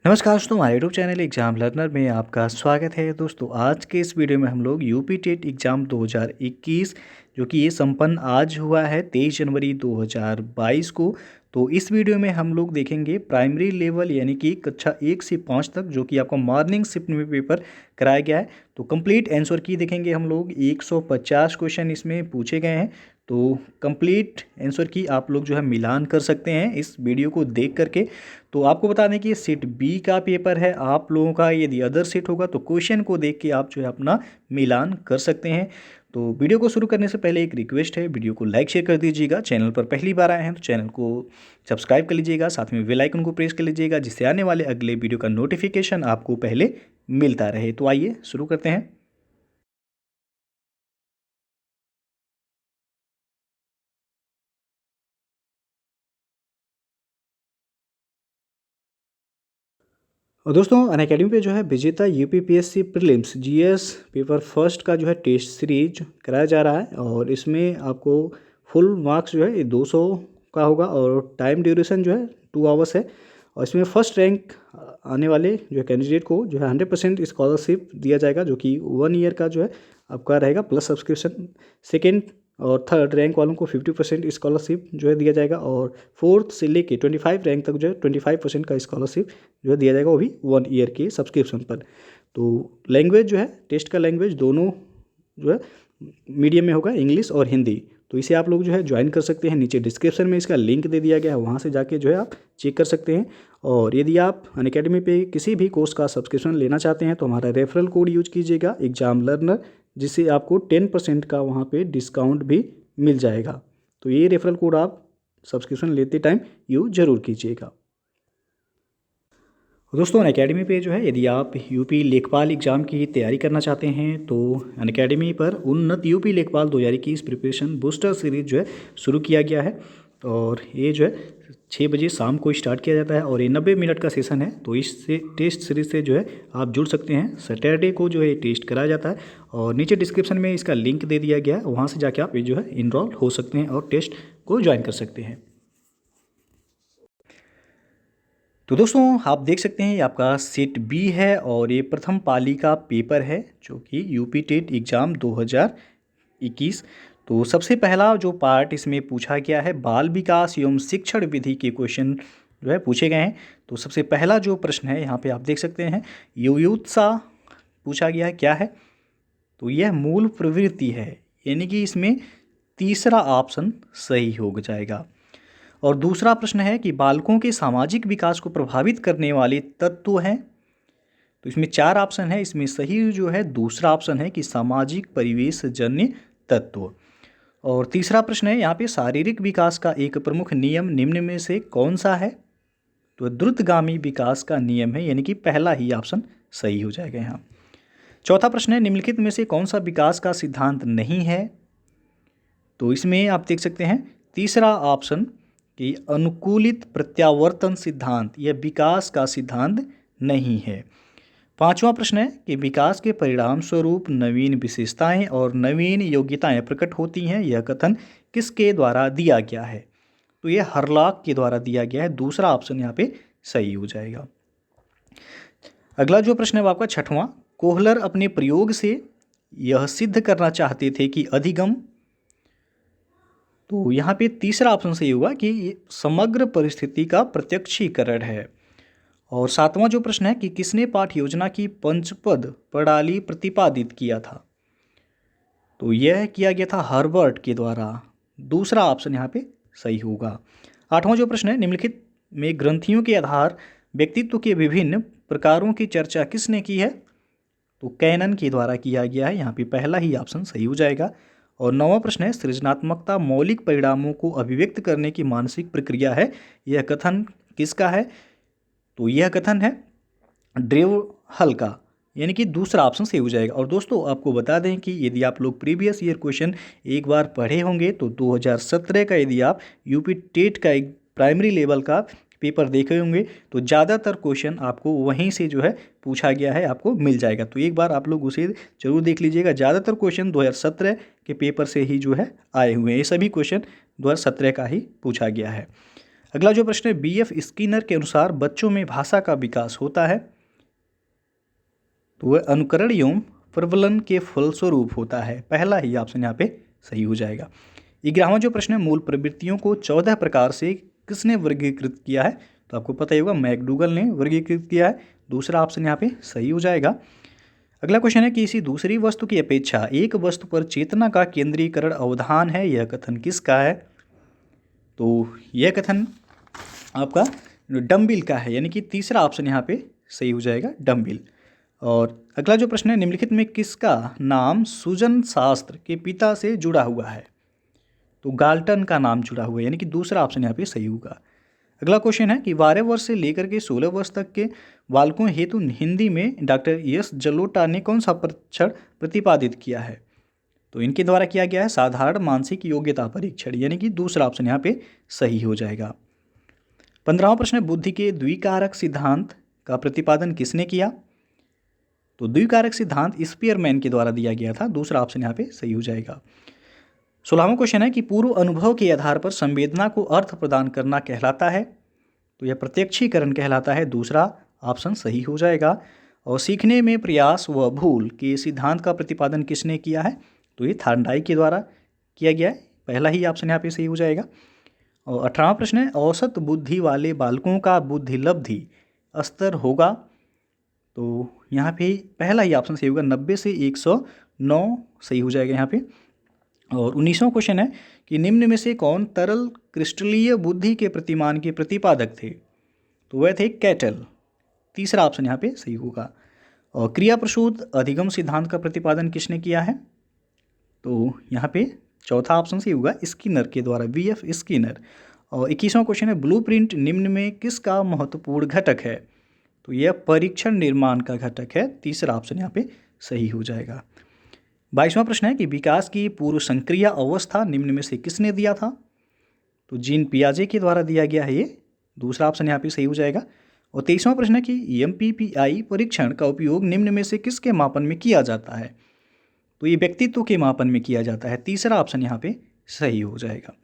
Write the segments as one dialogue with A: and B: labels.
A: नमस्कार दोस्तों, हमारे यूट्यूब चैनल एग्जाम लर्नर में आपका स्वागत है। दोस्तों आज के इस वीडियो में हम लोग यूपी टेट एग्ज़ाम 2021 जो कि ये संपन्न आज हुआ है 23 जनवरी 2022 को। तो इस वीडियो में हम लोग देखेंगे प्राइमरी लेवल यानी कि कक्षा 1 से 5 तक जो कि आपको मॉर्निंग शिफ्ट में पेपर कराया गया है। तो कंप्लीट आंसर की देखेंगे हम लोग। 150 क्वेश्चन इसमें पूछे गए हैं। तो कंप्लीट आंसर की आप लोग जो है मिलान कर सकते हैं इस वीडियो को देख करके। तो आपको बता दें कि ये सेट बी का पेपर है आप लोगों का। यदि अदर सेट होगा तो क्वेश्चन को देख के आप जो है अपना मिलान कर सकते हैं। तो वीडियो को शुरू करने से पहले एक रिक्वेस्ट है, वीडियो को लाइक शेयर कर दीजिएगा। चैनल पर पहली बार आए हैं तो चैनल को सब्सक्राइब कर लीजिएगा, साथ में बेल आइकन को प्रेस कर लीजिएगा जिससे आने वाले अगले वीडियो का नोटिफिकेशन आपको पहले मिलता रहे। तो आइए शुरू करते हैं। और दोस्तों अनअकैडमी पे जो है विजेता UPPSC prelims GS paper first का जो है टेस्ट सीरीज कराया जा रहा है और इसमें आपको फुल मार्क्स जो है ये 200 का होगा और टाइम ड्यूरेशन जो है 2 आवर्स है। और इसमें फर्स्ट रैंक आने वाले जो है कैंडिडेट को जो है 100% स्कॉलरशिप दिया जाएगा जो कि 1 ईयर का जो है आपका रहेगा प्लस सब्सक्रिप्शन। सेकेंड और थर्ड रैंक वालों को 50% स्कॉलरशिप जो है दिया जाएगा और फोर्थ से लेके 25 रैंक तक जो है 25% का स्कॉलरशिप जो है दिया जाएगा, वो भी 1 ईयर के सब्सक्रिप्शन पर। तो लैंग्वेज जो है टेस्ट का लैंग्वेज दोनों जो है मीडियम में होगा, इंग्लिश और हिंदी। तो इसे आप लोग जो है ज्वाइन कर सकते हैं। नीचे डिस्क्रिप्शन में इसका लिंक दे दिया गया है, वहाँ से जाके जो है आप चेक कर सकते हैं। और यदि आप अनअकैडमी पे किसी भी कोर्स का सब्सक्रिप्शन लेना चाहते हैं तो हमारा रेफरल कोड यूज कीजिएगा एग्जाम लर्नर, जिससे आपको 10% का वहाँ पे डिस्काउंट भी मिल जाएगा। तो ये रेफरल कोड आप सब्सक्रिप्शन लेते टाइम यूज जरूर कीजिएगा। दोस्तों अनअकैडमी पे जो है यदि आप यूपी लेखपाल एग्ज़ाम की तैयारी करना चाहते हैं तो अनअकैडमी पर उन्नत यूपी लेखपाल 2021 प्रिपरेशन बूस्टर सीरीज जो है शुरू किया गया है। और ये जो है 6 बजे शाम को स्टार्ट किया जाता है और ये 90 मिनट का सेशन है। तो इससे टेस्ट सीरीज से जो है आप जुड़ सकते हैं। सैटरडे को जो है टेस्ट कराया जाता है और नीचे डिस्क्रिप्शन में इसका लिंक दे दिया गया है, वहाँ से जाके आप ये जो है इनरोल हो सकते हैं और टेस्ट को ज्वाइन कर सकते हैं। तो दोस्तों आप देख सकते हैं ये आपका सेट बी है और ये प्रथम पाली का पेपर है जो कि यूपी टेट एग्ज़ाम 2021। तो सबसे पहला जो पार्ट इसमें पूछा गया है बाल विकास एवं शिक्षण विधि के क्वेश्चन जो है पूछे गए हैं। तो सबसे पहला जो प्रश्न है यहाँ पे आप देख सकते हैं युयुत्सा पूछा गया है, क्या है? तो यह मूल प्रवृत्ति है, यानी कि इसमें तीसरा ऑप्शन सही हो जाएगा। और दूसरा प्रश्न है कि बालकों के सामाजिक विकास को प्रभावित करने वाले तत्व हैं। तो इसमें 4 ऑप्शन है, इसमें सही जो है दूसरा ऑप्शन है कि सामाजिक परिवेश जन्य तत्व। और तीसरा प्रश्न है यहाँ पे शारीरिक विकास का एक प्रमुख नियम निम्न में से कौन सा है? तो द्रुतगामी विकास का नियम है, यानी कि पहला ही ऑप्शन सही हो जाएगा यहाँ। चौथा प्रश्न है निम्नलिखित में से कौन सा विकास का सिद्धांत नहीं है? तो इसमें आप देख सकते हैं तीसरा ऑप्शन कि अनुकूलित प्रत्यावर्तन सिद्धांत, यह विकास का सिद्धांत नहीं है। पांचवा प्रश्न है कि विकास के परिणाम स्वरूप नवीन विशेषताएं और नवीन योग्यताएं प्रकट होती हैं, यह कथन किसके द्वारा दिया गया है? तो यह हरलॉक के द्वारा दिया गया है, दूसरा ऑप्शन यहाँ पे सही हो जाएगा। अगला जो प्रश्न है वो आपका छठवां, कोहलर अपने प्रयोग से यह सिद्ध करना चाहते थे कि अधिगम, तो यहाँ पे तीसरा ऑप्शन सही होगा कि ये समग्र परिस्थिति का प्रत्यक्षीकरण है। और सातवां जो प्रश्न है कि किसने पाठ योजना की पंचपद प्रणाली प्रतिपादित किया था? तो यह किया गया था हर्बर्ट के द्वारा, दूसरा ऑप्शन यहाँ पे सही होगा। आठवां जो प्रश्न है निम्नलिखित में ग्रंथियों के आधार व्यक्तित्व के विभिन्न प्रकारों की चर्चा किसने की है? तो कैनन के द्वारा किया गया है, यहाँ पे पहला ही ऑप्शन सही हो जाएगा। और नौवां प्रश्न है सृजनात्मकता मौलिक परिणामों को अभिव्यक्त करने की मानसिक प्रक्रिया है, यह कथन किसका है? तो यह कथन है ड्रेव हल का, यानी कि दूसरा ऑप्शन सही हो जाएगा। और दोस्तों आपको बता दें कि यदि आप लोग प्रीवियस ईयर क्वेश्चन एक बार पढ़े होंगे तो 2017 का यदि आप यूपी टेट का एक प्राइमरी लेवल का पेपर देखे होंगे तो ज़्यादातर क्वेश्चन आपको वहीं से जो है पूछा गया है, आपको मिल जाएगा। तो एक बार आप लोग उसे जरूर देख लीजिएगा। ज़्यादातर क्वेश्चन 2017 के पेपर से ही जो है आए हुए हैं, ये सभी क्वेश्चन 2017 का ही पूछा गया है। अगला जो प्रश्न है, BF स्किनर के अनुसार बच्चों में भाषा का विकास होता है, तो वह अनुकरण एवं प्रबलन के फलस्वरूप होता है। पहला ही ऑप्शन यहाँ पे सही हो जाएगा। 11वां जो प्रश्न है, मूल प्रवृत्तियों को 14 प्रकार से किसने वर्गीकृत किया है, तो आपको पता ही होगा मैकडूगल ने वर्गीकृत किया है। दूसरा ऑप्शन यहाँ पे सही हो जाएगा। अगला क्वेश्चन है, किसी दूसरी वस्तु की अपेक्षा एक वस्तु पर चेतना का केंद्रीकरण अवधान है, यह कथन किसका है, तो यह कथन आपका डम्बिल का है, यानी कि तीसरा ऑप्शन यहाँ पे सही हो जाएगा, डम्बिल। और अगला जो प्रश्न है, निम्नलिखित में किसका नाम सूजन शास्त्र के पिता से जुड़ा हुआ है, तो गाल्टन का नाम जुड़ा हुआ है, यानी कि दूसरा ऑप्शन यहाँ पे सही होगा। अगला क्वेश्चन है कि 12 वर्ष से लेकर के 16 वर्ष तक के बालकों हेतु हिंदी में डॉक्टर एस जलोटा ने कौन सा परीक्षण प्रतिपादित किया है, तो इनके द्वारा किया गया है साधारण मानसिक योग्यता परीक्षण, यानी कि दूसरा ऑप्शन यहाँ पे सही हो जाएगा। 15वां प्रश्न है, बुद्धि के द्विकारक सिद्धांत का प्रतिपादन किसने किया, तो द्विकारक सिद्धांत स्पीयरमैन के द्वारा दिया गया था, दूसरा ऑप्शन यहाँ पे सही हो जाएगा। 16वां क्वेश्चन है कि पूर्व अनुभव के आधार पर संवेदना को अर्थ प्रदान करना कहलाता है, तो यह प्रत्यक्षीकरण कहलाता है, दूसरा ऑप्शन सही हो जाएगा। और सीखने में प्रयास व भूल के सिद्धांत का प्रतिपादन किसने किया है, तो ये थार्नडाइक के द्वारा किया गया है, पहला ही ऑप्शन यहाँ पे सही हो जाएगा। और 18वां प्रश्न है, औसत बुद्धि वाले बालकों का बुद्धि लब्धि स्तर होगा, तो यहाँ पे पहला ही ऑप्शन सही होगा, 90 से 109 सही हो जाएगा यहाँ पे। और 19वां क्वेश्चन है कि निम्न में से कौन तरल क्रिस्टलीय बुद्धि के प्रतिमान के प्रतिपादक थे, तो वह थे कैटल, तीसरा ऑप्शन यहाँ पे सही होगा। और क्रिया प्रसूत अधिगम सिद्धांत का प्रतिपादन किसने किया है, तो यहाँ पे चौथा ऑप्शन सही होगा, स्किनर के द्वारा, BF स्किनर। और 21वां क्वेश्चन है, ब्लूप्रिंट निम्न में किसका महत्वपूर्ण घटक है, तो यह परीक्षण निर्माण का घटक है, तीसरा ऑप्शन यहाँ पे सही हो जाएगा। 22वां प्रश्न है कि विकास की पूर्व संक्रिया अवस्था निम्न में से किसने दिया था, तो जीन पियाजे के द्वारा दिया गया है, ये दूसरा ऑप्शन यहाँ पे सही हो जाएगा। और 23वां प्रश्न है कि MPPI परीक्षण का उपयोग निम्न में से किसके मापन में किया जाता है, तो ये व्यक्तित्व के मापन में किया जाता है, तीसरा ऑप्शन यहाँ पे सही हो जाएगा।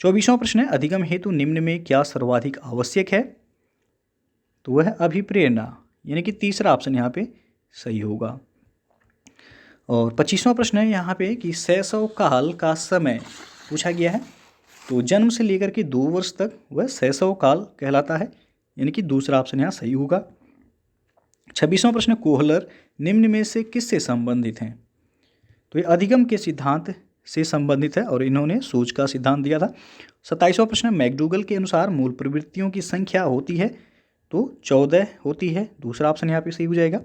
A: 24वां प्रश्न है, अधिगम हेतु निम्न में क्या सर्वाधिक आवश्यक है, तो वह अभिप्रेरणा, यानी कि तीसरा ऑप्शन यहाँ पे सही होगा। और 25वां प्रश्न है यहाँ पे कि शैशव काल का समय पूछा गया है, तो जन्म से लेकर के 2 वर्ष तक वह शैशव काल कहलाता है, यानी कि दूसरा ऑप्शन यहाँ सही होगा। 26वां प्रश्न, कोहलर निम्न में से किससे संबंधित हैं, तो ये अधिगम के सिद्धांत से संबंधित है और इन्होंने सूझ का सिद्धांत दिया था। 27वां प्रश्न, मैकडूगल के अनुसार मूल प्रवृत्तियों की संख्या होती है, तो 14 होती है, दूसरा ऑप्शन यहाँ पे सही हो जाएगा।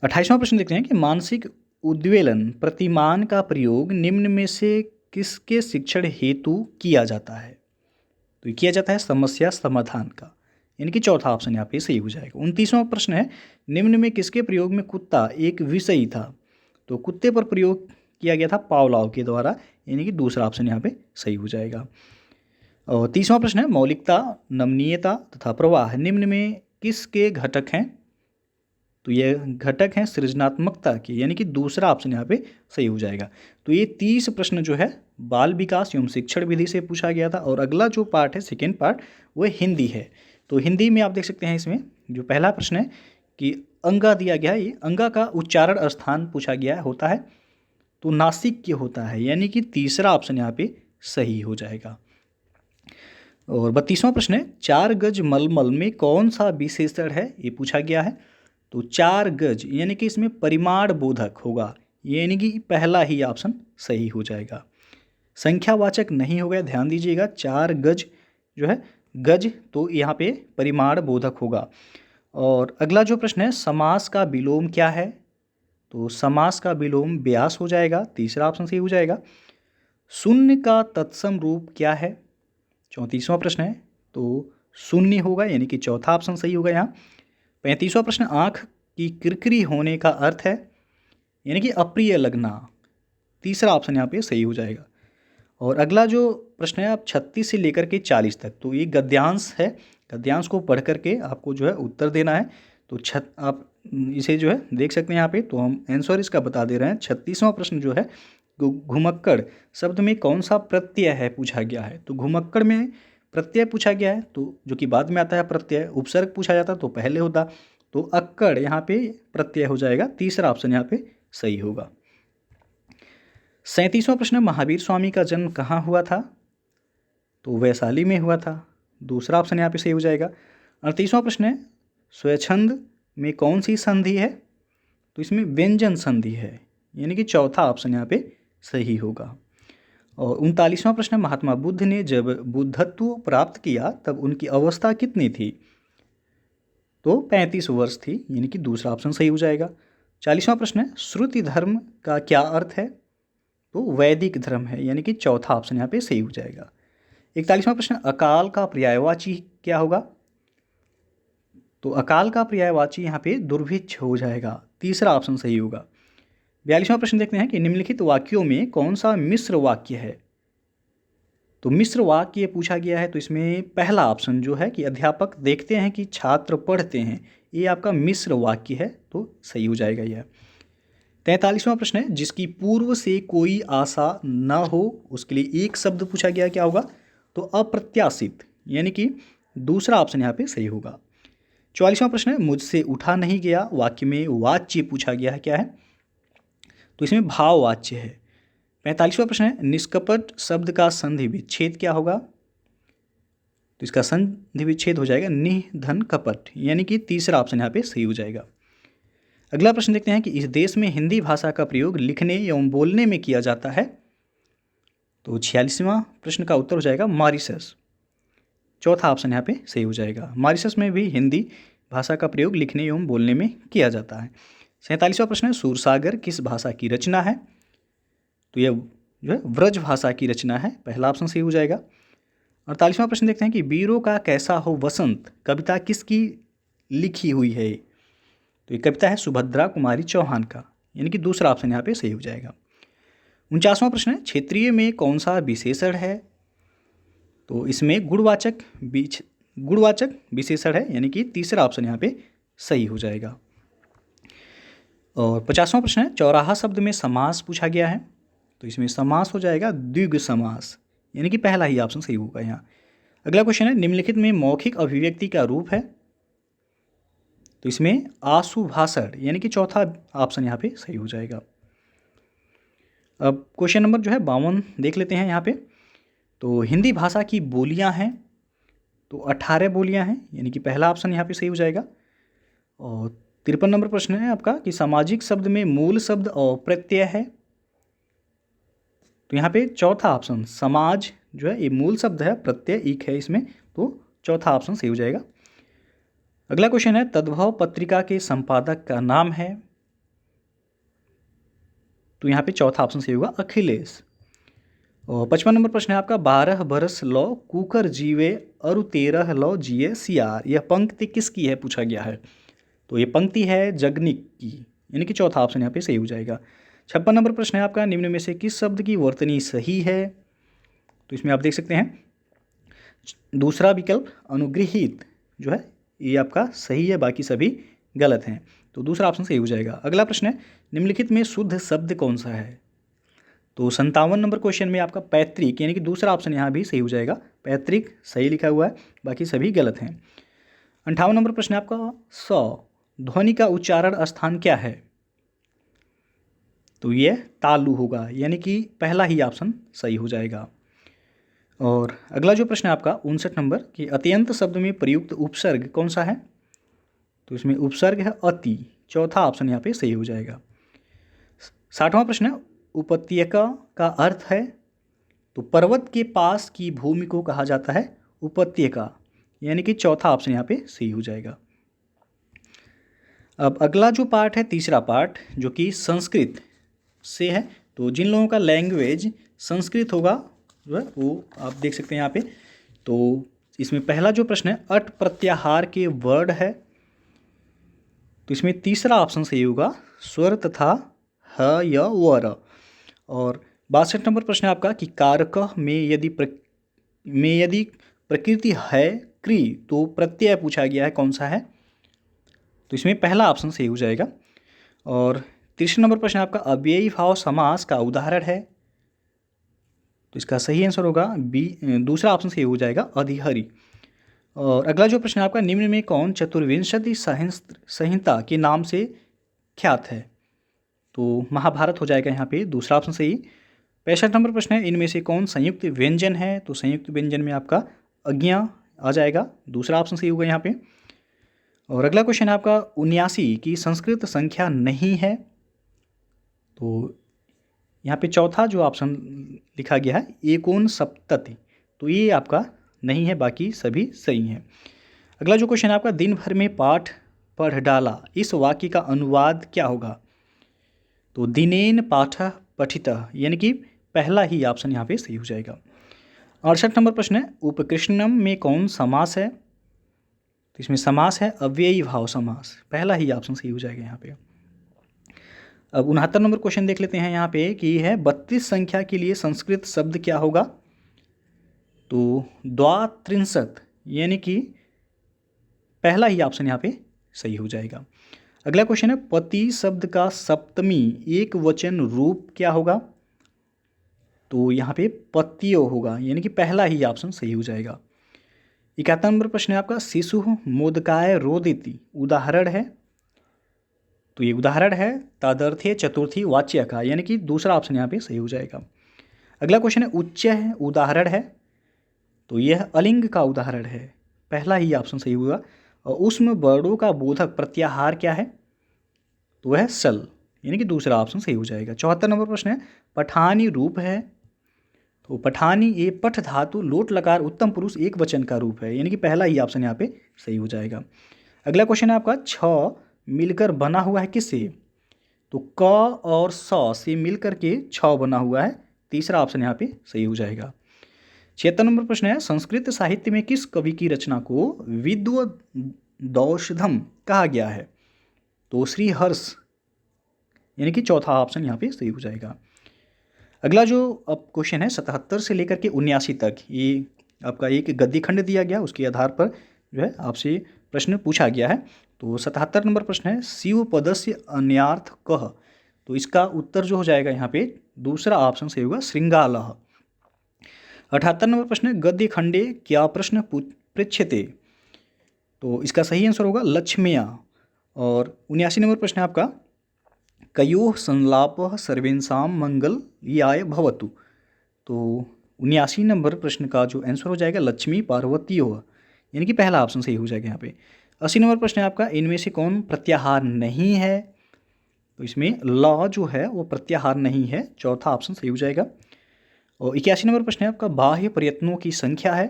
A: 28वां प्रश्न देखते हैं कि मानसिक उद्वेलन प्रतिमान का प्रयोग निम्न में से किसके शिक्षण हेतु किया जाता है, तो ये किया जाता है समस्या समाधान का, यानी कि चौथा ऑप्शन यहाँ पे सही हो जाएगा। 29वां प्रश्न है, निम्न में किसके प्रयोग में कुत्ता एक विषय था, तो कुत्ते पर प्रयोग किया गया था पावलोव के द्वारा, यानी कि दूसरा ऑप्शन यहाँ पे सही हो जाएगा। और 30वां प्रश्न है, मौलिकता नमनीयता तथा प्रवाह निम्न में किसके घटक हैं, तो ये घटक हैं सृजनात्मकता के, यानी कि दूसरा ऑप्शन यहाँ पे सही हो जाएगा। तो ये 30 प्रश्न जो है बाल विकास एवं शिक्षण विधि से पूछा गया था। और अगला जो पार्ट है सेकेंड पार्ट वो हिंदी है, तो हिंदी में आप देख सकते हैं इसमें जो पहला प्रश्न है कि अंगा दिया गया है, ये अंगा का उच्चारण स्थान पूछा गया होता है, तो नासिक होता है, यानी कि तीसरा ऑप्शन यहाँ पे सही हो जाएगा। और 32वां प्रश्न है, 4 गज मलमल में कौन सा विशेषण है, ये पूछा गया है, तो 4 गज यानी कि इसमें परिमाण बोधक होगा, यानी कि पहला ही ऑप्शन सही हो जाएगा। संख्यावाचक नहीं होगा, ध्यान दीजिएगा, 4 गज जो है गज तो यहाँ पे परिमाण बोधक होगा। और अगला जो प्रश्न है, समास का विलोम क्या है, तो समास का विलोम व्यास हो जाएगा, तीसरा ऑप्शन सही हो जाएगा। शून्य का तत्सम रूप क्या है, 34वां प्रश्न है, तो शून्य होगा, यानी कि चौथा ऑप्शन सही होगा यहाँ। 35वां प्रश्न, आँख की किरकिरी होने का अर्थ है, यानी कि अप्रिय लगना, तीसरा ऑप्शन यहाँ पे सही हो जाएगा। और अगला जो प्रश्न है आप 36 से लेकर के 40 तक, तो ये गद्यांश है, गद्यांश को पढ़ करके आपको जो है उत्तर देना है। तो आप इसे जो है देख सकते हैं यहाँ पे, तो हम आंसर इसका बता दे रहे हैं। 36वां प्रश्न जो है घुमक्कड़ शब्द में कौन सा प्रत्यय है पूछा गया है। तो घुमक्कड़ में प्रत्यय पूछा गया है, तो जो कि बाद में आता है प्रत्यय। उपसर्ग पूछा जाता तो पहले होता, तो अक्कड़ यहाँ पे प्रत्यय हो जाएगा। तीसरा ऑप्शन यहाँ पे सही होगा। 37वां प्रश्न, महावीर स्वामी का जन्म कहाँ हुआ था। तो वैशाली में हुआ था। दूसरा ऑप्शन यहाँ पे सही हो जाएगा। 38वां प्रश्न है, स्वच्छंद में कौन सी संधि है। तो इसमें व्यंजन संधि है, यानी कि चौथा ऑप्शन यहाँ पे सही होगा। और 39वां प्रश्न, महात्मा बुद्ध ने जब बुद्धत्व प्राप्त किया तब उनकी अवस्था कितनी थी। तो 35 वर्ष थी, यानी कि दूसरा ऑप्शन सही हो जाएगा। 40वां प्रश्न है, श्रुति धर्म का क्या अर्थ है। तो वैदिक धर्म है, यानी कि चौथा ऑप्शन यहाँ पे सही हो जाएगा। 41वां प्रश्न, अकाल का पर्यायवाची क्या होगा। तो अकाल का पर्यायवाची यहाँ पे दुर्भिक्ष हो जाएगा। तीसरा ऑप्शन सही होगा। 42वां प्रश्न देखते हैं कि निम्नलिखित वाक्यों में कौन सा मिश्र वाक्य है। तो मिश्र वाक्य पूछा गया है, तो इसमें पहला ऑप्शन जो है कि अध्यापक देखते हैं कि छात्र पढ़ते हैं, ये आपका मिश्र वाक्य है, तो सही हो जाएगा यह। 43वां प्रश्न है, जिसकी पूर्व से कोई आशा न हो उसके लिए एक शब्द पूछा गया, क्या होगा। तो अप्रत्याशित, यानी कि दूसरा ऑप्शन यहाँ पे सही होगा। 44वां प्रश्न है, मुझसे उठा नहीं गया वाक्य में वाच्य पूछा गया है, क्या है। तो इसमें भाववाच्य है। 45वां प्रश्न है, निष्कपट शब्द का संधि विच्छेद क्या होगा। तो इसका संधि विच्छेद हो जाएगा निधन कपट, यानी कि तीसरा ऑप्शन यहाँ पे सही हो जाएगा। अगला प्रश्न देखते हैं कि इस देश में हिंदी भाषा का प्रयोग लिखने एवं बोलने में किया जाता है। तो 46वां प्रश्न का उत्तर हो जाएगा मॉरिशस। चौथा ऑप्शन यहाँ पे सही हो जाएगा। मॉरिशस में भी हिंदी भाषा का प्रयोग लिखने एवं बोलने में किया जाता है। 47वां प्रश्न है, सूरसागर किस भाषा की रचना है। तो यह जो है व्रज भाषा की रचना है, पहला ऑप्शन सही हो जाएगा। 48वां प्रश्न देखते हैं कि वीरों का कैसा हो वसंत कविता किसकी लिखी हुई है। तो ये कविता है सुभद्रा कुमारी चौहान का, यानी कि दूसरा ऑप्शन यहाँ पे सही हो जाएगा। 49वां प्रश्न है, क्षेत्रीय में कौन सा विशेषण है। तो इसमें गुणवाचक विशेषण है, यानी कि तीसरा ऑप्शन यहाँ पे सही हो जाएगा। और 50वां प्रश्न है, चौराहा शब्द में समास पूछा गया है। तो इसमें समास हो जाएगा द्विगु समास, यानी कि पहला ही ऑप्शन सही होगा यहाँ। अगला क्वेश्चन है, निम्नलिखित में मौखिक अभिव्यक्ति का रूप है। तो इसमें आशु भाषण, यानी कि चौथा ऑप्शन यहाँ पे सही हो जाएगा। अब क्वेश्चन नंबर जो है 52 देख लेते हैं यहाँ पे। तो हिंदी भाषा की बोलियाँ हैं, तो 18 बोलियाँ हैं, यानी कि पहला ऑप्शन यहाँ पे सही हो जाएगा। और 53 नंबर प्रश्न है आपका कि सामाजिक शब्द में मूल शब्द और प्रत्यय है। तो यहाँ पे चौथा ऑप्शन समाज जो है ये मूल शब्द है, प्रत्यय एक है इसमें, तो चौथा ऑप्शन सही हो जाएगा। अगला क्वेश्चन है, तद्भव पत्रिका के संपादक का नाम है। तो यहाँ पे चौथा ऑप्शन सही होगा अखिलेश। और 55 नंबर प्रश्न है आपका, 12 बरस लो कुकर जीवे अरु 13 लो जिए सियार, यह पंक्ति किसकी है पूछा गया है। तो ये पंक्ति है जगनिक की, यानी कि चौथा ऑप्शन यहाँ पे सही हो जाएगा। 56 नंबर प्रश्न है आपका, निम्न में से किस शब्द की वर्तनी सही है। तो इसमें आप देख सकते हैं दूसरा विकल्प अनुगृहीत जो है ये आपका सही है, बाकी सभी गलत हैं, तो दूसरा ऑप्शन सही हो जाएगा। अगला प्रश्न है, निम्नलिखित में शुद्ध शब्द कौन सा है। तो 57 नंबर क्वेश्चन में आपका पैतृक, यानी कि दूसरा ऑप्शन यहाँ भी सही हो जाएगा, पैतृक सही लिखा हुआ है, बाकी सभी गलत हैं। 58 नंबर प्रश्न है आपका, स ध्वनि का उच्चारण स्थान क्या है। तो ये तालु होगा, यानी कि पहला ही ऑप्शन सही हो जाएगा। और अगला जो प्रश्न है आपका 59 नंबर कि अत्यंत शब्द में प्रयुक्त उपसर्ग कौन सा है। तो इसमें उपसर्ग है अति, चौथा ऑप्शन यहाँ पे सही हो जाएगा। 60वां प्रश्न है, उपत्यका का अर्थ है। तो पर्वत के पास की भूमि को कहा जाता है उपत्यका, यानी कि चौथा ऑप्शन यहाँ पे सही हो जाएगा। अब अगला जो पार्ट है तीसरा पार्ट जो कि संस्कृत से है, तो जिन लोगों का लैंग्वेज संस्कृत होगा जो है वो आप देख सकते हैं यहाँ पे। तो इसमें पहला जो प्रश्न है अट प्रत्याहार के वर्ड है। तो इसमें तीसरा ऑप्शन सही होगा स्वर तथा ह य व र। और 62 नंबर प्रश्न है आपका कि कारक में यदि प्रकृति है क्रि तो प्रत्यय पूछा गया है, कौन सा है। तो इसमें पहला ऑप्शन सही हो जाएगा। और 30 नंबर प्रश्न आपका अव्ययी भाव समास का उदाहरण है। तो इसका सही आंसर होगा बी, दूसरा ऑप्शन सही हो जाएगा अधिहरि। और अगला जो प्रश्न है आपका, निम्न में कौन चतुर्विंशति संहिता के नाम से ख्यात है? तो महाभारत हो जाएगा यहाँ पे, दूसरा ऑप्शन सही। 65 नंबर प्रश्न है, इनमें से कौन संयुक्त व्यंजन है? तो संयुक्त व्यंजन में आपका अज्ञा आ जाएगा, दूसरा ऑप्शन सही होगा यहाँ पे। और अगला क्वेश्चन है आपका, 79 की संस्कृत संख्या नहीं है। तो यहाँ पे चौथा जो ऑप्शन लिखा गया है एकोनसप्तति, तो ये आपका नहीं है, बाकी सभी सही हैं। अगला जो क्वेश्चन है आपका, दिन भर में पाठ पढ़ डाला, इस वाक्य का अनुवाद क्या होगा? तो दिनेन पाठः पठितः, यानी कि पहला ही ऑप्शन यहाँ पे सही हो जाएगा। 68 नंबर प्रश्न है, उपकृष्णम में कौन समास है? तो इसमें समास है अव्ययी भाव समास, पहला ही ऑप्शन सही हो जाएगा यहाँ पे। अब 69 नंबर क्वेश्चन देख लेते हैं यहाँ पे कि है 32 संख्या के लिए संस्कृत शब्द क्या होगा? तो द्वात्रिंशत्, यानी कि पहला ही ऑप्शन यहाँ पे सही हो जाएगा। अगला क्वेश्चन है, पति शब्द का सप्तमी एक वचन रूप क्या होगा? तो यहाँ पे पतियो होगा, यानी कि पहला ही ऑप्शन सही हो जाएगा। 71 नंबर प्रश्न है आपका, शिशु मोदकाय रोदिति उदाहरण है? तो ये उदाहरण है तदर्थे चतुर्थी वाच्य का, यानी कि दूसरा ऑप्शन यहाँ पे सही हो जाएगा। अगला क्वेश्चन है, उच्च है उदाहरण है? तो यह अलिंग का उदाहरण है, पहला ही ऑप्शन सही होगा। और उसमें वर्णों का बोधक प्रत्याहार क्या है? तो वह सल, यानी कि दूसरा ऑप्शन सही हो जाएगा। 74 नंबर प्रश्न है, पठानी रूप है? तो पठानी ये पठ धातु लोट लकार उत्तम पुरुष एक वचन का रूप है, यानी कि पहला ही ऑप्शन यहाँ पे सही हो जाएगा। अगला क्वेश्चन है आपका, छ मिलकर बना हुआ है किससे? तो क और स से मिलकर के छ बना हुआ है, तीसरा ऑप्शन यहाँ पे सही हो जाएगा। 76 नंबर प्रश्न है, संस्कृत साहित्य में किस कवि की रचना को विद्वदौषधम कहा गया है? तो श्री हर्ष, यानी कि चौथा ऑप्शन यहाँ पे सही हो जाएगा। अगला जो अब क्वेश्चन है 77 से लेकर के 79 तक, ये आपका एक गद्य खंड दिया गया, उसके आधार पर जो है आपसे प्रश्न पूछा गया है। तो 77 नंबर प्रश्न है, शिव पदस्य अन्यार्थ कह? तो इसका उत्तर जो हो जाएगा यहाँ पे दूसरा ऑप्शन सही होगा श्रृंगालः। 78 नंबर प्रश्न है, गद्य खंडे क्या प्रश्न पृच्छ्यते? तो इसका सही आंसर होगा लक्ष्म्या। और 79 नंबर प्रश्न है आपका, कयोः संलापः सर्वेषां मंगल्याय भवतु? तो 79 नंबर प्रश्न का जो आंसर हो जाएगा लक्ष्मी पार्वतीयोः, यानी कि पहला ऑप्शन सही हो जाएगा यहाँ पे। 80 नंबर प्रश्न है आपका, इनमें से कौन प्रत्याहार नहीं है? तो इसमें ल जो है वो प्रत्याहार नहीं है, चौथा ऑप्शन सही हो जाएगा। और 81 नंबर प्रश्न है आपका, बाह्य प्रयत्नों की संख्या है?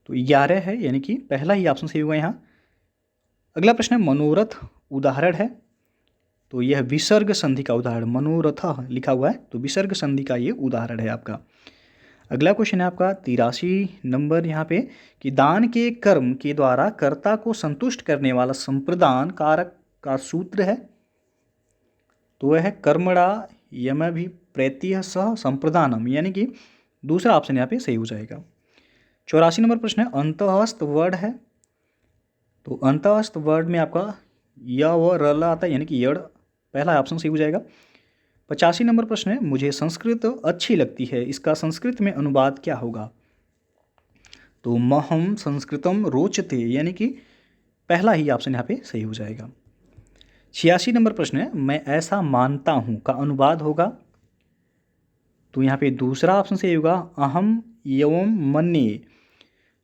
A: तो 11 है, यानी कि पहला ही ऑप्शन सही होगा यहाँ। अगला प्रश्न है, मनोरथ उदाहरण है? तो यह विसर्ग संधि का उदाहरण, मनोरथ लिखा हुआ है तो विसर्ग संधि का ये उदाहरण है आपका। अगला क्वेश्चन है आपका 83 नंबर यहाँ पे कि दान के कर्म के द्वारा कर्ता को संतुष्ट करने वाला संप्रदान कारक का सूत्र है? तो वह है कर्मणा यमभिप्रेत्य सह संप्रदानम, यानी कि दूसरा ऑप्शन यहाँ पे सही हो जाएगा। 84 नंबर प्रश्न है, अंतःस्थ वर्ड है? तो अंतःस्थ वर्ड में आपका य व र आता है, यानी कि यड़, पहला ऑप्शन सही हो जाएगा। 85 नंबर प्रश्न है, मुझे संस्कृत अच्छी लगती है, इसका संस्कृत में अनुवाद क्या होगा? तो महम संस्कृतम रोचते, यानी कि पहला ही ऑप्शन यहाँ पे सही हो जाएगा। 86 नंबर प्रश्न है, मैं ऐसा मानता हूँ का अनुवाद होगा? तो यहाँ पे दूसरा ऑप्शन सही होगा अहम एवं मन्ये।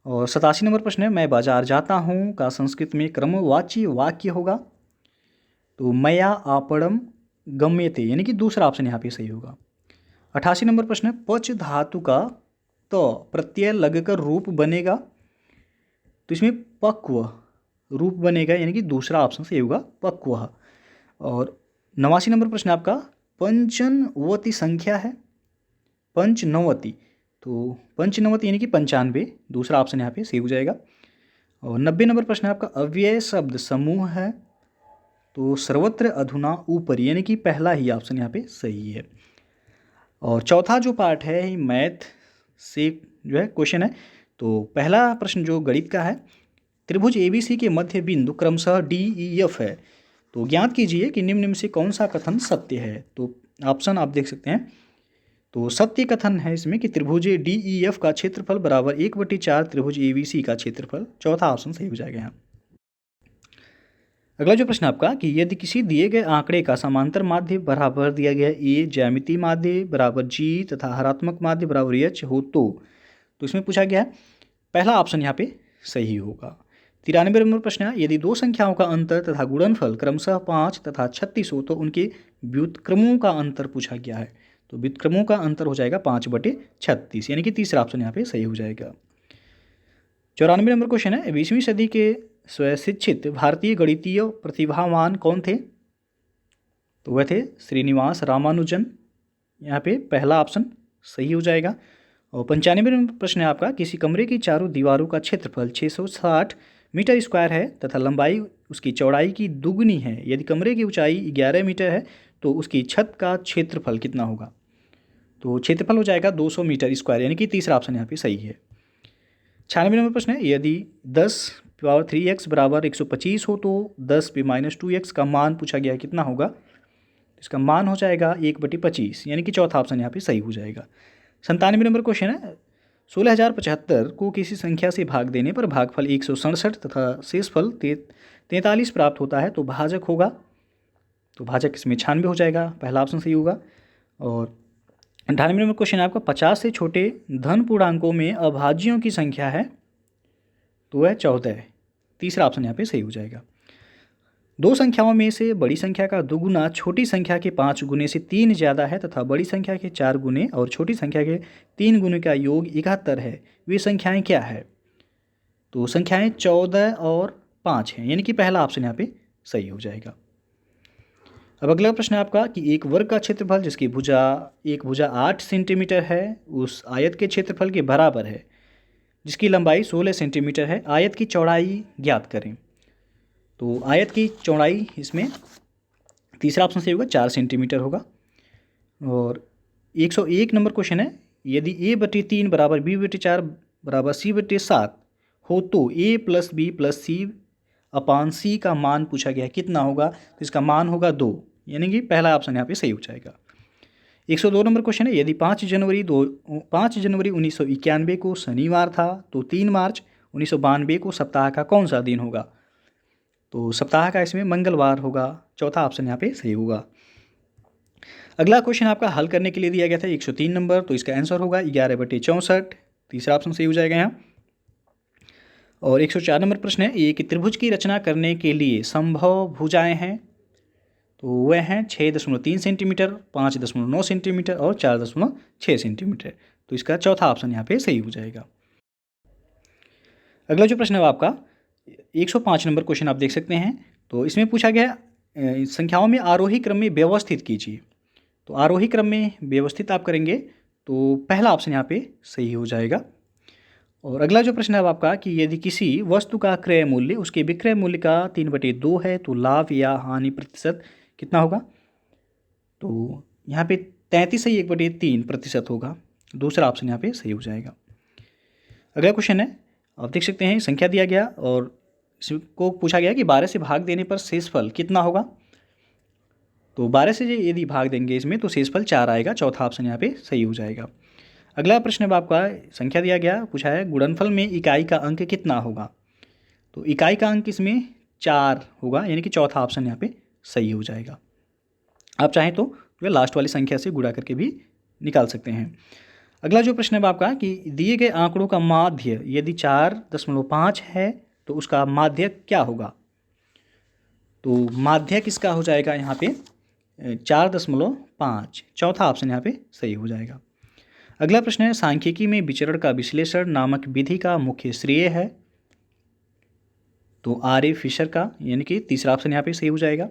A: और 87 नंबर प्रश्न है, मैं बाजार जाता हूँ का संस्कृत में क्रमवाची वाक्य होगा? तो मया आपणम गम्यते, यानी कि दूसरा ऑप्शन यहाँ पे सही होगा। 88 नंबर प्रश्न है, पच धातु का तो प्रत्यय लगकर रूप बनेगा? तो इसमें पक्व रूप बनेगा, यानी कि दूसरा ऑप्शन सही होगा पक्व। और 89 नंबर प्रश्न आपका, पंचनवती संख्या है? पंचनवती, तो पंचनवती यानी कि 95, दूसरा ऑप्शन यहाँ पे सही हो जाएगा। और 90 नंबर प्रश्न आपका, अव्यय शब्द समूह है? तो सर्वत्र अधुना ऊपर, यानी कि पहला ही ऑप्शन यहाँ पे सही है। और चौथा जो पार्ट है मैथ से जो है क्वेश्चन है, तो पहला प्रश्न जो गणित का है, त्रिभुज ABC के मध्य बिंदु क्रमशः DEF है, तो ज्ञात कीजिए कि निम्न में से कौन सा कथन सत्य है? तो ऑप्शन आप देख सकते हैं। तो सत्य कथन है इसमें कि त्रिभुज DEF का क्षेत्रफल बराबर 1/4 त्रिभुज ABC का क्षेत्रफल। चौथा ऑप्शन सही हो जाएगा यहाँ। अगला जो प्रश्न आपका कि यदि किसी दिए गए आंकड़े का समांतर माध्य बराबर दिया गया A, ज्यामितीय माध्य बराबर G तथा हरात्मक माध्य बराबर H हो तो इसमें पूछा गया है पहला ऑप्शन यहाँ पे सही होगा। 93 नंबर प्रश्न है यदि दो संख्याओं का अंतर तथा गुणनफल क्रमशः 5 तथा 36 हो तो उनके व्युत्क्रमों का अंतर पूछा गया है। तो व्युत्क्रमों का अंतर हो जाएगा 5/36, यानी कि तीसरा ऑप्शन यहाँ पे सही हो जाएगा। 94 नंबर क्वेश्चन है 20वीं सदी के स्वशिक्षित भारतीय गणितीय प्रतिभावान कौन थे? तो वह थे श्रीनिवास रामानुजन। यहाँ पे पहला ऑप्शन सही हो जाएगा। और 95 नंबर प्रश्न है आपका किसी कमरे की चारों दीवारों का क्षेत्रफल 660 मीटर स्क्वायर है तथा लंबाई उसकी चौड़ाई की दुगनी है। यदि कमरे की ऊंचाई 11 मीटर है तो उसकी छत का क्षेत्रफल कितना होगा? तो क्षेत्रफल हो जाएगा 200 मीटर स्क्वायर, यानी कि तीसरा ऑप्शन यहाँ पे सही है। 96 नंबर प्रश्न है यदि 10⁻³ बराबर 125 हो तो 10⁻²x का मान पूछा गया है कितना होगा? इसका मान हो जाएगा 1/25, यानी कि चौथा ऑप्शन यहाँ पे सही हो जाएगा। 97 नंबर क्वेश्चन है 16,075 को किसी संख्या से भाग देने पर भागफल 167 तथा शेषफल 43 प्राप्त होता है तो भाजक होगा? तो भाजक इसमें 96 हो जाएगा, पहला ऑप्शन सही होगा। और 98 नंबर क्वेश्चन है आपका 50 से छोटे धन पूर्णांकों में अभाज्यों की संख्या है तो वह 14 है, तीसरा ऑप्शन यहाँ पे सही हो जाएगा। दो संख्याओं में से बड़ी संख्या का दुगुना छोटी संख्या के 5 गुने से 3 ज़्यादा है तथा बड़ी संख्या के 4 गुने और छोटी संख्या के 3 गुने का योग 71 है, वे संख्याएं क्या है? तो संख्याएं 14 और 5 हैं, यानी कि पहला ऑप्शन यहाँ पे सही हो जाएगा। अब अगला प्रश्न है आपका कि एक वर्ग का क्षेत्रफल जिसकी एक भुजा 8 सेंटीमीटर है उस आयत के क्षेत्रफल के बराबर है जिसकी लंबाई 16 सेंटीमीटर है। आयत की चौड़ाई ज्ञात करें। तो आयत की चौड़ाई इसमें तीसरा ऑप्शन सही होगा, 4 सेंटीमीटर होगा। और 101 नंबर क्वेश्चन है यदि A/3 बराबर B/4 बराबर C/7 हो तो A + B + C/C का मान पूछा गया कितना होगा? तो इसका मान होगा 2, यानी कि पहला ऑप्शन यहाँ पे सही हो जाएगा। 102 नंबर क्वेश्चन है यदि 5 जनवरी 1991 को शनिवार था तो 3 मार्च 1992 को सप्ताह का कौन सा दिन होगा? तो सप्ताह का इसमें मंगलवार होगा, चौथा ऑप्शन यहाँ पे सही होगा। अगला क्वेश्चन आपका हल करने के लिए दिया गया था 103 नंबर, तो इसका आंसर होगा 11/64, तीसरा ऑप्शन सही हो जाएगा यहाँ। और 104 नंबर प्रश्न है एक त्रिभुज की रचना करने के लिए संभव भुजाएं हैं तो वह हैं 6.3 सेंटीमीटर, 5.9 सेंटीमीटर और 4.6 सेंटीमीटर। तो इसका चौथा ऑप्शन यहाँ पे सही हो जाएगा। अगला जो प्रश्न है आपका 105 नंबर क्वेश्चन आप देख सकते हैं। तो इसमें पूछा गया संख्याओं में आरोही क्रम में व्यवस्थित कीजिए। तो आरोही क्रम में व्यवस्थित आप करेंगे तो पहला ऑप्शन यहाँ पे सही हो जाएगा। और अगला जो प्रश्न है अब आपका कि यदि किसी वस्तु का क्रय मूल्य उसके विक्रय मूल्य का 3/2 है तो लाभ या हानि प्रतिशत कितना होगा? तो यहाँ पे 33 से 1/3% होगा, दूसरा ऑप्शन यहाँ पे सही हो जाएगा। अगला क्वेश्चन है आप देख सकते हैं संख्या दिया गया और इसको पूछा गया कि 12 से भाग देने पर शेषफल कितना होगा? तो 12 से यदि भाग देंगे इसमें तो शेषफल 4 आएगा, चौथा ऑप्शन यहाँ पे सही हो जाएगा। अगला प्रश्न अब आपका संख्या दिया गया, पूछा है गुणनफल में इकाई का अंक कितना होगा? तो इकाई का अंक इसमें 4 होगा, यानी कि चौथा ऑप्शन यहाँ पे सही हो जाएगा। आप चाहें तो लास्ट वाली संख्या से गुणा करके भी निकाल सकते हैं। अगला जो प्रश्न है आपका कि दिए गए आंकड़ों का माध्य यदि 4.5 है तो उसका माध्य क्या होगा? तो माध्य किसका हो जाएगा यहाँ पे 4.5, चौथा ऑप्शन यहाँ पे सही हो जाएगा। अगला प्रश्न है सांख्यिकी में विचरण का विश्लेषण नामक विधि का मुख्य श्रेय है तो R.A. फिशर का, यानी कि तीसरा ऑप्शन यहाँ पे सही हो जाएगा।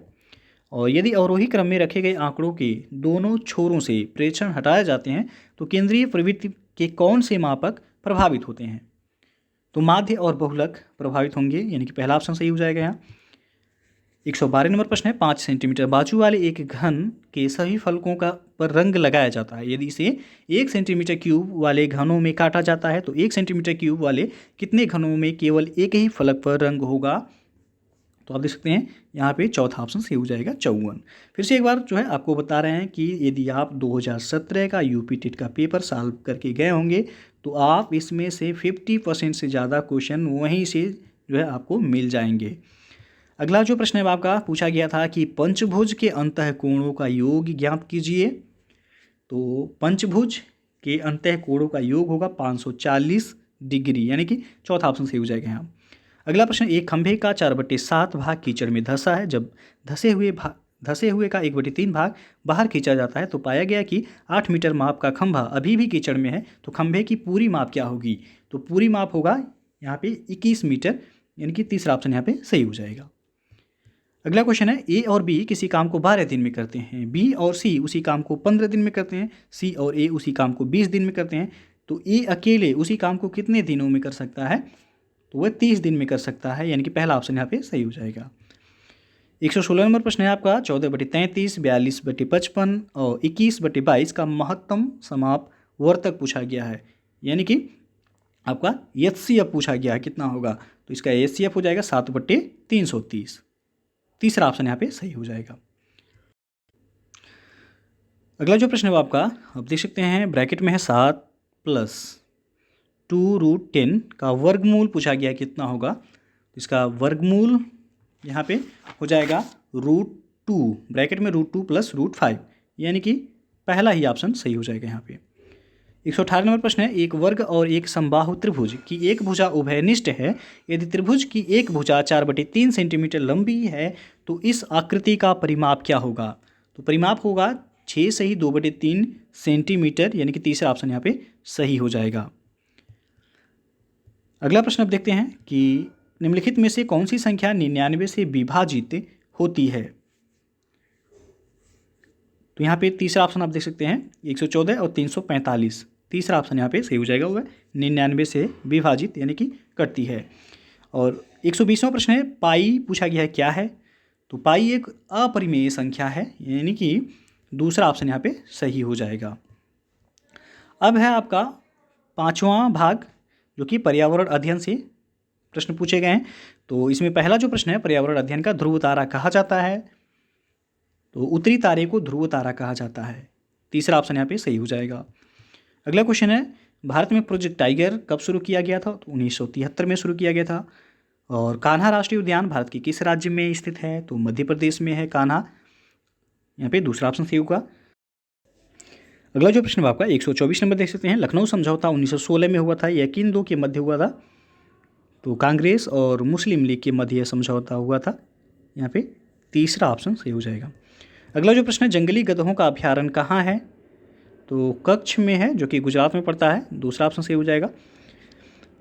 A: और यदि अवरोही क्रम में रखे गए आंकड़ों के दोनों छोरों से प्रेक्षण हटाए जाते हैं तो केंद्रीय प्रवृत्ति के कौन से मापक प्रभावित होते हैं? तो माध्य और बहुलक प्रभावित होंगे, यानी कि पहला ऑप्शन सही हो जाएगा यहाँ। 112 नंबर प्रश्न है 5 सेंटीमीटर बाजू वाले एक घन के सभी फलकों का पर रंग लगाया जाता है। यदि इसे 1 सेंटीमीटर क्यूब वाले घनों में काटा जाता है तो 1 सेंटीमीटर क्यूब वाले कितने घनों में केवल एक ही फलक पर रंग होगा? तो आप देख सकते हैं यहाँ पे चौथा ऑप्शन सही हो जाएगा 54। फिर से एक बार जो है आपको बता रहे हैं कि यदि आप 2017 का यूपी टेट का पेपर सॉल्व करके गए होंगे तो आप इसमें से 50% से ज़्यादा क्वेश्चन वहीं से जो है आपको मिल जाएंगे। अगला जो प्रश्न है आपका पूछा गया था कि पंचभुज के अंतःकोणों का योग ज्ञात कीजिए। तो पंचभुज के अंतःकोणों का योग होगा 540 डिग्री, यानी कि चौथा ऑप्शन सही हो जाएगा यहाँ। अगला प्रश्न, एक खंभे का 4/7 भाग कीचड़ में धंसा है। जब धंसे हुए का 1/3 भाग बाहर खींचा जाता है तो पाया गया कि 8 मीटर माप का खंभा अभी भी कीचड़ में है, तो खंभे की पूरी माप क्या होगी? तो पूरी माप होगा यहाँ पे 21 मीटर, यानी कि तीसरा ऑप्शन यहाँ पे सही हो जाएगा। अगला क्वेश्चन है, ए और बी किसी काम को 12 दिन में करते हैं, बी और सी उसी काम को 15 दिन में करते हैं, सी और ए उसी काम को 20 दिन में करते हैं, तो ए अकेले उसी काम को कितने दिनों में कर सकता है? तो वह 30 दिन में कर सकता है, यानी कि पहला ऑप्शन यहाँ पे सही हो जाएगा। 116 नंबर प्रश्न है आपका, 14/33, 42/55 और 21/22 का महत्तम समापवर्तक पूछा गया है, यानी कि आपका HCF पूछा गया है, कितना होगा? तो इसका HCF हो जाएगा 7/330, तीसरा ऑप्शन यहाँ पे सही हो जाएगा। अगला जो प्रश्न है वो आपका, आप देख सकते हैं ब्रैकेट में है 7 + 2√10 का वर्गमूल पूछा गया है, कितना होगा? तो इसका वर्गमूल यहाँ पे हो जाएगा √2, ब्रैकेट में √2 + √5, यानी कि पहला ही ऑप्शन सही हो जाएगा यहाँ पे। 118 नंबर प्रश्न है, एक वर्ग और एक समबाहु त्रिभुज की एक भुजा उभयनिष्ठ है। यदि त्रिभुज की एक भुजा 4/3 सेंटीमीटर लंबी है तो इस आकृति का परिमाप क्या होगा? तो परिमाप होगा 6 सही 2/3 सेंटीमीटर, यानी कि तीसरा ऑप्शन यहाँ पे सही हो जाएगा। अगला प्रश्न अब देखते हैं कि निम्नलिखित में से कौन सी संख्या 99 से विभाजित होती है? तो यहाँ पे तीसरा ऑप्शन आप देख सकते हैं 114 और 345, तीसरा ऑप्शन यहाँ पे सही हो जाएगा, वह 99 से विभाजित यानी कि कटती है। और 120वां प्रश्न है, पाई पूछा गया है, क्या है? तो पाई एक अपरिमेय संख्या है, यानी कि दूसरा ऑप्शन यहाँ पे सही हो जाएगा। अब है आपका 5वां भाग, जो कि पर्यावरण अध्ययन से प्रश्न पूछे गए हैं। तो इसमें पहला जो प्रश्न है, पर्यावरण अध्ययन का ध्रुव तारा कहा जाता है? तो उत्तरी तारे को ध्रुव तारा कहा जाता है, तीसरा ऑप्शन यहाँ पे सही हो जाएगा। अगला क्वेश्चन है, भारत में प्रोजेक्ट टाइगर कब शुरू किया गया था? तो 1973 में शुरू किया गया था। और कान्हा राष्ट्रीय उद्यान भारत के किस राज्य में स्थित है? तो मध्य प्रदेश में है कान्हा, यहाँ पे दूसरा ऑप्शन सही होगा। अगला जो प्रश्न आपका 124 नंबर देख सकते हैं, लखनऊ समझौता 1916 में हुआ था, यह किन दो के मध्य हुआ था? तो कांग्रेस और मुस्लिम लीग के मध्य यह समझौता हुआ था, यहाँ पे तीसरा ऑप्शन सही हो जाएगा। अगला जो प्रश्न है, जंगली गधों का अभ्यारण्य कहाँ है? तो कच्छ में है, जो कि गुजरात में पड़ता है, दूसरा ऑप्शन सही हो जाएगा।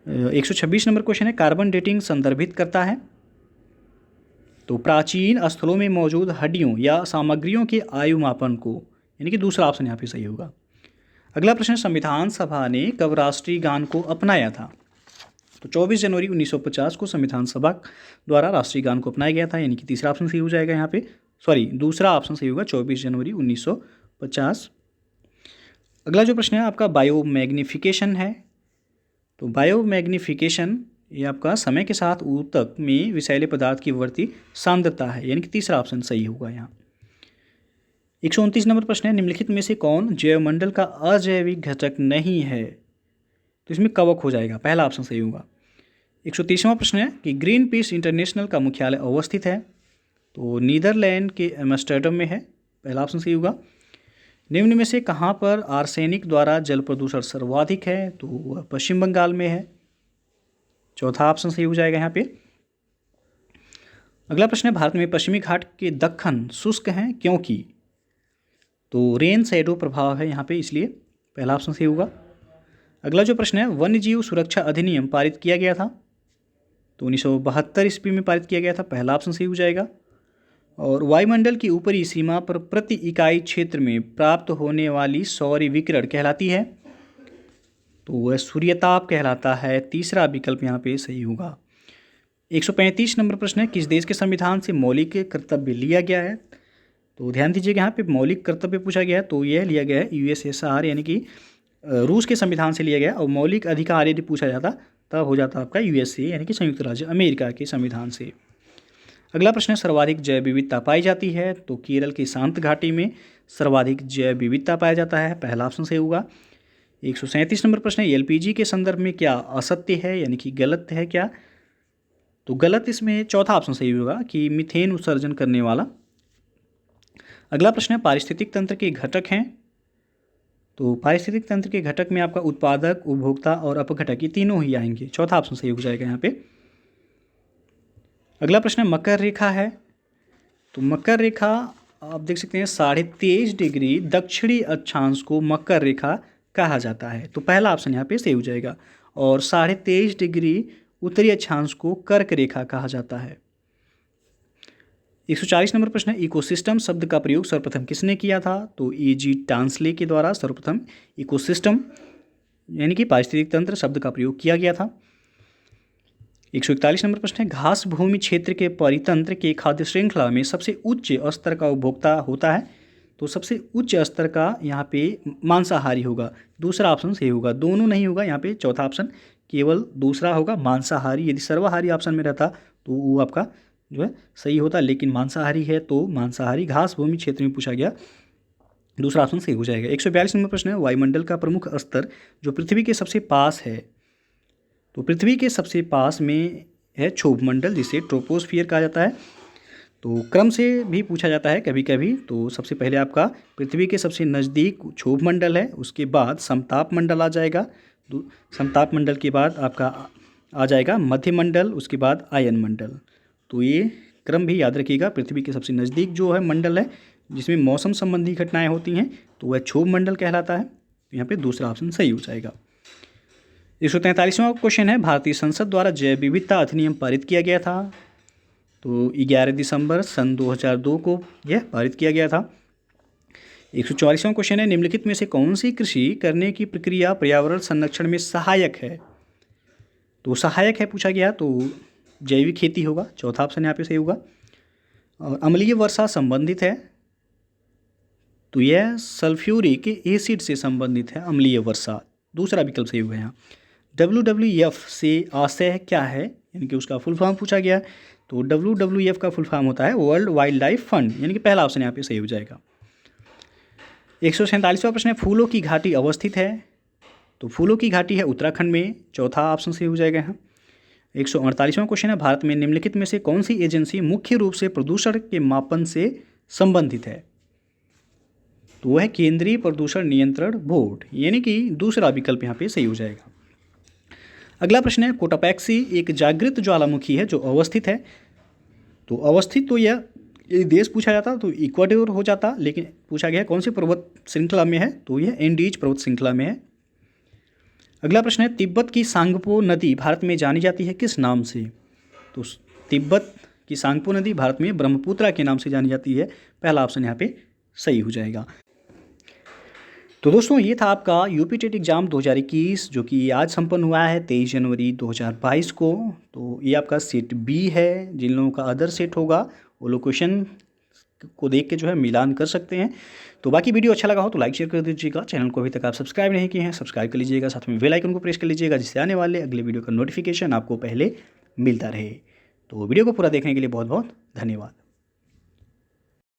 A: 126 नंबर क्वेश्चन है, कार्बन डेटिंग संदर्भित करता है? तो प्राचीन स्थलों में मौजूद हड्डियों या सामग्रियों के आयु मापन को, यानी कि दूसरा ऑप्शन यहाँ पे सही होगा। अगला प्रश्न, संविधान सभा ने कब राष्ट्रीय गान को अपनाया था? तो 24 जनवरी 1950 को संविधान सभा द्वारा राष्ट्रीय गान को अपनाया गया था, यानी कि तीसरा ऑप्शन सही हो जाएगा यहाँ पे, दूसरा ऑप्शन सही होगा 24 जनवरी 1950। अगला जो प्रश्न है आपका, बायोमैग्निफिकेशन है। तो बायोमैग्निफिकेशन ये आपका समय के साथ ऊतक में विषैले पदार्थ की बढ़ती सांद्रता है, यानी कि तीसरा ऑप्शन सही होगा यहाँ। 129 नंबर प्रश्न है, निम्नलिखित में से कौन जैवमंडल का अजैविक घटक नहीं है? तो इसमें कवक हो जाएगा, पहला ऑप्शन सही होगा। 130वां प्रश्न है कि ग्रीन पीस इंटरनेशनल का मुख्यालय अवस्थित है? तो नीदरलैंड के एम्स्टर्डम में है, पहला ऑप्शन सही होगा। निम्न में से कहाँ पर आर्सेनिक द्वारा जल प्रदूषण सर्वाधिक है? तो वह पश्चिम बंगाल में है, चौथा ऑप्शन सही हो जाएगा यहाँ पे। अगला प्रश्न है, भारत में पश्चिमी घाट के दक्कन शुष्क हैं क्योंकि? तो रेन शैडो प्रभाव है यहाँ पे, इसलिए पहला ऑप्शन सही होगा। अगला जो प्रश्न है, वन्यजीव सुरक्षा अधिनियम पारित किया गया था? तो 1972 ईस्वी में पारित किया गया था, पहला ऑप्शन सही हो जाएगा। और वायुमंडल की ऊपरी सीमा पर प्रति इकाई क्षेत्र में प्राप्त होने वाली सौर विकिरण कहलाती है? तो वह सूर्यताप कहलाता है, तीसरा विकल्प यहाँ पे सही होगा। 135 नंबर प्रश्न है, किस देश के संविधान से मौलिक कर्तव्य लिया गया है? तो ध्यान दीजिएगा, यहाँ पे मौलिक कर्तव्य पूछा गया है, तो यह लिया गया है USSR, यानी कि रूस के संविधान से लिया गया। और मौलिक अधिकार यदि पूछा जाता तब हो जाता आपका USA, यानी कि संयुक्त राज्य अमेरिका के संविधान से। अगला प्रश्न है, सर्वाधिक जैव विविधता पाई जाती है, तो केरल की शांत घाटी में सर्वाधिक जैव विविधता पाया जाता है, पहला ऑप्शन सही होगा। 137 नंबर प्रश्न है, एलपीजी के संदर्भ में क्या असत्य है यानी कि गलत है क्या, तो गलत इसमें चौथा ऑप्शन सही होगा कि मीथेन उत्सर्जन करने वाला। अगला प्रश्न है, पारिस्थितिक तंत्र के घटक हैं, तो पारिस्थितिक तंत्र के घटक में आपका उत्पादक, उपभोक्ता और अपघटक ये तीनों ही आएंगे, चौथा ऑप्शन सही हो जाएगा यहाँ पे। अगला प्रश्न है, मकर रेखा है, तो मकर रेखा आप देख सकते हैं 23.5 डिग्री दक्षिणी अक्षांश को मकर रेखा कहा जाता है, तो पहला ऑप्शन यहाँ पे सही हो जाएगा। और 23.5 डिग्री उत्तरी अक्षांश को कर्क रेखा कहा जाता है। 140 नंबर प्रश्न है, इकोसिस्टम शब्द का प्रयोग सर्वप्रथम किसने किया था, तो E.G. टांसले के द्वारा सर्वप्रथम इकोसिस्टम यानी कि पारिस्थितिक तंत्र शब्द का प्रयोग किया गया था। 141 नंबर प्रश्न है, घास भूमि क्षेत्र के परितंत्र के खाद्य श्रृंखला में सबसे उच्च स्तर का उपभोक्ता होता है, तो सबसे उच्च स्तर का यहाँ पे मांसाहारी होगा, दूसरा ऑप्शन सही होगा, दोनों नहीं होगा यहाँ पे, चौथा ऑप्शन केवल दूसरा होगा मांसाहारी। यदि सर्वाहारी ऑप्शन में रहता तो वो आपका जो है सही होता, लेकिन मांसाहारी है तो मांसाहारी घास भूमि क्षेत्र में पूछा गया, दूसरा ऑप्शन सही हो जाएगा। 142 नंबर प्रश्न है, वायुमंडल का प्रमुख स्तर जो पृथ्वी के सबसे पास है, तो पृथ्वी के सबसे पास में है क्षोभ मंडल जिसे ट्रोपोस्फियर कहा जाता है। तो क्रम से भी पूछा जाता है कभी कभी, तो सबसे पहले आपका पृथ्वी के सबसे नज़दीक क्षोभ मंडल है, उसके बाद समताप मंडल आ जाएगा, समताप मंडल के बाद आपका आ जाएगा मध्य मंडल, उसके बाद आयन मंडल। तो ये क्रम भी याद रखिएगा, पृथ्वी के सबसे नज़दीक जो है मंडल है जिसमें मौसम संबंधी घटनाएं होती हैं तो वह क्षोभ मंडल कहलाता है, यहाँ पे दूसरा ऑप्शन सही हो जाएगा। 143वां क्वेश्चन है, भारतीय संसद द्वारा जैव विविधता अधिनियम पारित किया गया था, तो 11 दिसंबर सन 2002 को यह पारित किया गया था। 144वां क्वेश्चन है, निम्नलिखित में से कौन सी कृषि करने की प्रक्रिया पर्यावरण संरक्षण में सहायक है, तो सहायक है पूछा गया तो जैविक खेती होगा, चौथा ऑप्शन यहाँ पे सही होगा। और अम्लीय वर्षा संबंधित है, तो यह सल्फ्यूरिक एसिड से संबंधित है अम्लीय वर्षा, दूसरा विकल्प सही होगा यहाँ। WWF से आशय क्या है यानी कि उसका फुल फॉर्म पूछा गया, तो WWF का फुल फॉर्म होता है वर्ल्ड वाइल्ड लाइफ फंड, यानी कि पहला ऑप्शन यहाँ पे सही हो जाएगा। 147वां प्रश्न है, फूलों की घाटी अवस्थित है, तो फूलों की घाटी है उत्तराखंड में, चौथा ऑप्शन सही हो जाएगा यहाँ। 148वां क्वेश्चन है, भारत में निम्नलिखित में से कौन सी एजेंसी मुख्य रूप से प्रदूषण के मापन से संबंधित है, तो वह है केंद्रीय प्रदूषण नियंत्रण बोर्ड, यानी कि दूसरा विकल्प यहाँ पे सही हो जाएगा। अगला प्रश्न है, कोटापैक्सी एक जागृत ज्वालामुखी है जो अवस्थित है, तो अवस्थित तो यह देश पूछा जाता तो इक्वाडोर हो जाता, लेकिन पूछा गया कौन सी पर्वत श्रृंखला में है, तो यह एंडीज पर्वत श्रृंखला में है। अगला प्रश्न है, तिब्बत की सांगपो नदी भारत में जानी जाती है किस नाम से, तो तिब्बत की सांगपो नदी भारत में ब्रह्मपुत्रा के नाम से जानी जाती है, पहला ऑप्शन यहाँ पे सही हो जाएगा। तो दोस्तों ये था आपका यूपी टेट एग्ज़ाम 2021 जो कि आज संपन्न हुआ है 23 जनवरी 2022 को। तो ये आपका सेट बी है, जिन लोगों का अदर सेट होगा वो लोग क्वेश्चन को देख के जो है मिलान कर सकते हैं। तो बाकी वीडियो अच्छा लगा हो तो लाइक शेयर कर दीजिएगा, चैनल को अभी तक आप सब्सक्राइब नहीं किए हैं सब्सक्राइब कर लीजिएगा, साथ में बेल आइकन को प्रेस कर लीजिएगा जिससे आने वाले अगले वीडियो का नोटिफिकेशन आपको पहले मिलता रहे। तो वीडियो को पूरा देखने के लिए बहुत बहुत धन्यवाद।